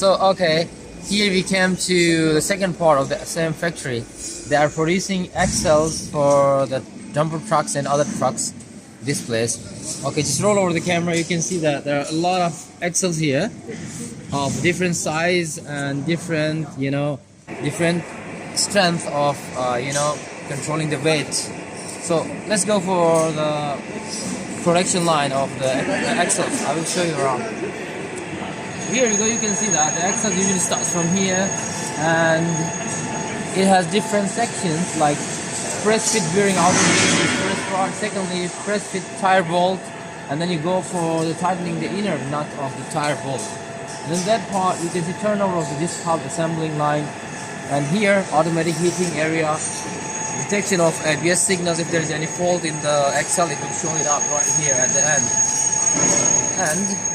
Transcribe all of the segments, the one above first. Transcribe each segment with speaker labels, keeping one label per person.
Speaker 1: So okay, here we came to the second part of the same factory. They are producing axles for the dumper trucks and other trucks. This place. Okay, just roll over the camera. You can see that there are a lot of axles here of different size and different, different strength of, controlling the weight. So let's go for the production line of the axles. I will show you around. Here you go. You can see that the axle usually starts from here, and it has different sections like press fit bearing outer first rod, secondly press fit tire bolt, and then you go for the tightening the inner nut of the tire bolt. And in that part you can see turnover of the disc hub assembling line, and here automatic heating area, detection of ABS signals. If there is any fault in the axle, it will show it up right here at the end. And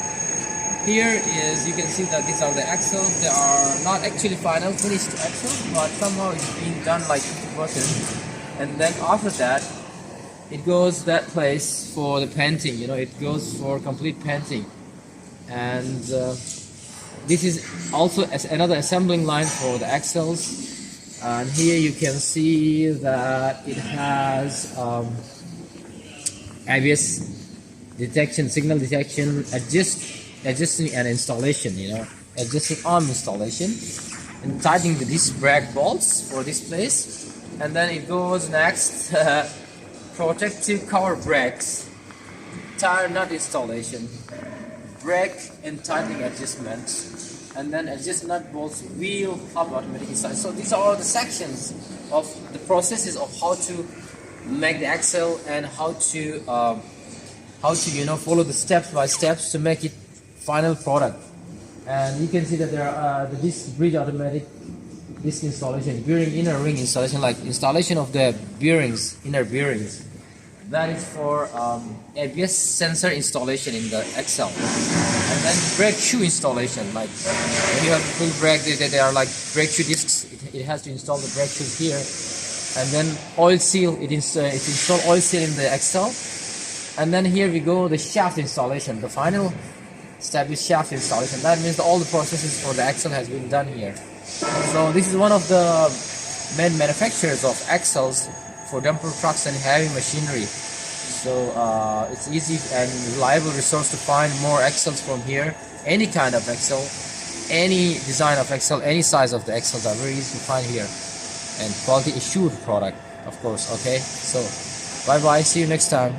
Speaker 1: here is, you can see that these are the axles. They are not actually final finished axles, but somehow it's being done like 50%. And then after that, it goes that place for the painting. It goes for complete painting. And this is also another assembling line for the axles. And here you can see that it has ABS detection, signal detection, adjusting and installation, adjusting arm installation, and tightening the disc brake bolts for this place. And then it goes next, protective cover brakes, tire nut installation, brake and tightening adjustment, and then adjust nut bolts, wheel hub automatic inside. So these are all the sections of the processes of how to make the axle and how to follow the steps by steps to make it final product. And you can see that there are the disc bridge automatic disc installation, bearing inner ring installation, like installation of the bearings, inner bearings. That is for ABS sensor installation in the axle. And then brake shoe installation, like when you have to pull brake, they are like brake shoe discs. It has to install the brake shoes here. And then oil seal, it install oil seal in the axle. And then here we go, the shaft installation, the final step is shaft installation. That means all the processes for the axle has been done here. So this is one of the main manufacturers of axles for dumper trucks and heavy machinery. So it's easy and reliable resource to find more axles from here. Any kind of axle, any design of axle, any size of the axles are very easy to find here. And quality assured product, of course. Okay, so bye bye, see you next time.